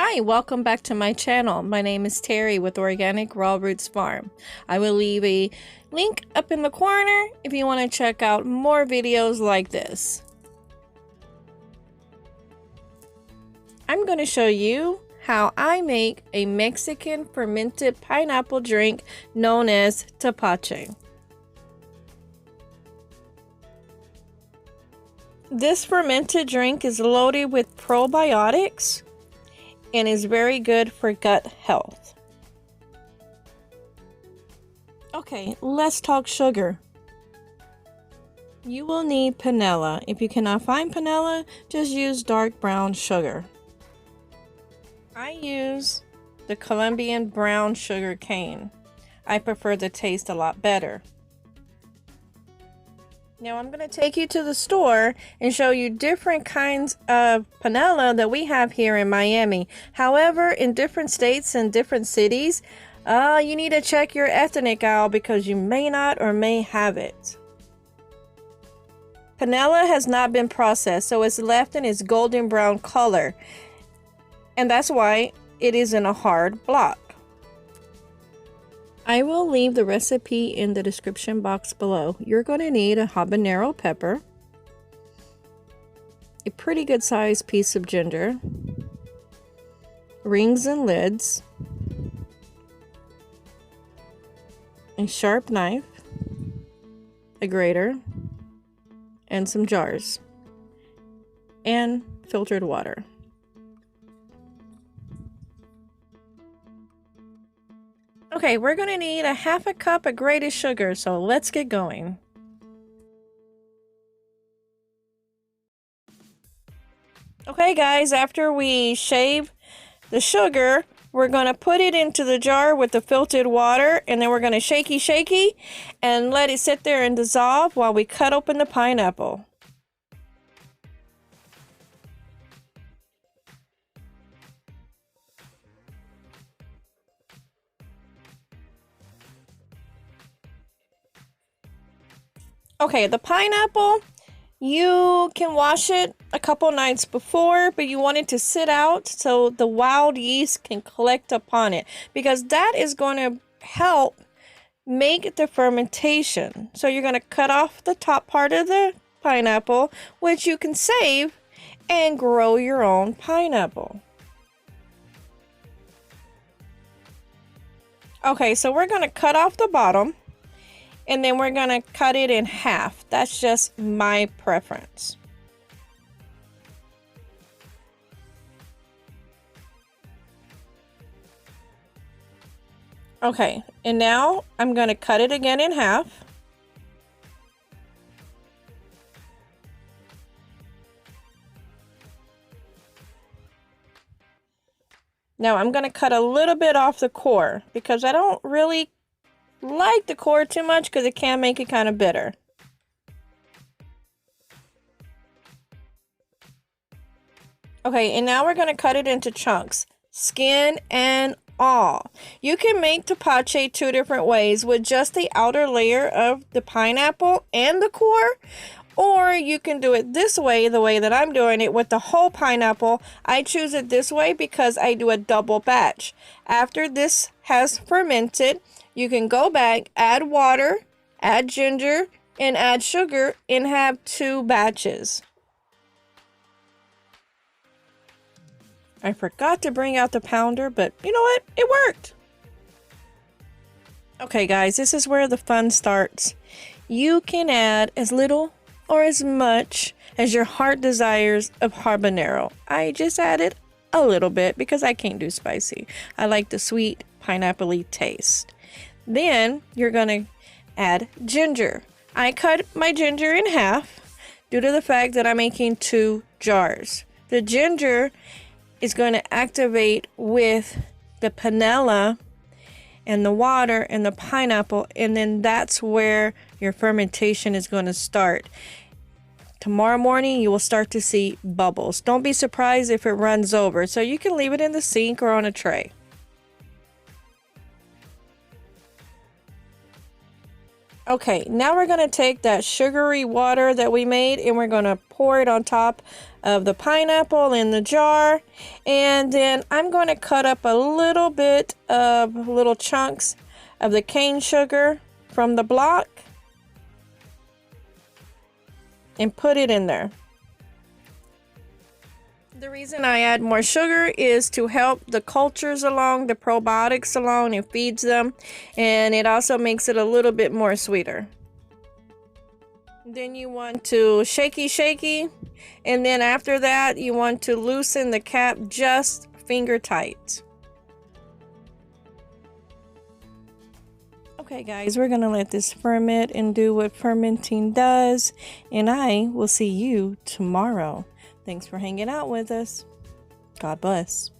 Hi, welcome back to my channel. My name is Terry with Organic Raw Roots Farm. I will leave a link up in the corner if you want to check out more videos like this. I'm going to show you how I make a Mexican fermented pineapple drink known as Tepache. This fermented drink is loaded with probiotics and is very good for gut health. Okay, let's talk sugar. You will need panela. If you cannot find panela, just use dark brown sugar. I use the Colombian brown sugar cane. I prefer the taste a lot better. Now I'm going to take you to the store and show you different kinds of panela that we have here in Miami. However, in different states and different cities, you need to check your ethnic aisle because you may not or may have it. Panela has not been processed, so it's left in its golden brown color, and that's why it is in a hard block. I will leave the recipe in the description box below. You're going to need a habanero pepper, a pretty good sized piece of ginger, rings and lids, a sharp knife, a grater, and some jars, and filtered water. Okay, we're going to need a half a cup of grated sugar, so let's get going. Okay guys, after we shave the sugar, we're going to put it into the jar with the filtered water, and then we're going to shaky and let it sit there and dissolve while we cut open the pineapple. Okay, the pineapple, you can wash it a couple nights before, but you want it to sit out so the wild yeast can collect upon it, because that is going to help make the fermentation. So you're going to cut off the top part of the pineapple, which you can save and grow your own pineapple. Okay, so we're going to cut off the bottom. And then we're going to cut it in half. That's just my preference. Okay, and now I'm going to cut it again in half. Now I'm going to cut a little bit off the core because I don't really like the core too much because it can make it kind of bitter. Okay, and now we're going to cut it into chunks, skin and all. You can make Tepache two different ways, with just the outer layer of the pineapple and the core, or you can do it this way, the way that I'm doing it, with the whole pineapple. I choose it this way because I do a double batch. After this has fermented, you can go back, add water, add ginger, and add sugar, and have two batches. I forgot to bring out the pounder, but you know what? It worked. Okay, guys, this is where the fun starts. You can add as little or as much as your heart desires of habanero. I just added a little bit because I can't do spicy. I like the sweet, pineapple-y taste. Then you're going to add ginger. I cut my ginger in half due to the fact that I'm making two jars. The ginger is going to activate with the panela and the water and the pineapple, and then that's where your fermentation is going to start. Tomorrow morning you will start to see bubbles. Don't be surprised if it runs over, so you can leave it in the sink or on a tray. Okay, now we're going to take that sugary water that we made and we're going to pour it on top of the pineapple in the jar. And then I'm going to cut up a little bit of little chunks of the cane sugar from the block and put it in there. The reason I add more sugar is to help the cultures along, the probiotics along. It feeds them, and it also makes it a little bit more sweeter. Then you want to shaky, and then after that you want to loosen the cap just finger tight. Okay guys, we're gonna let this ferment and do what fermenting does, and I will see you tomorrow. Thanks for hanging out with us. God bless.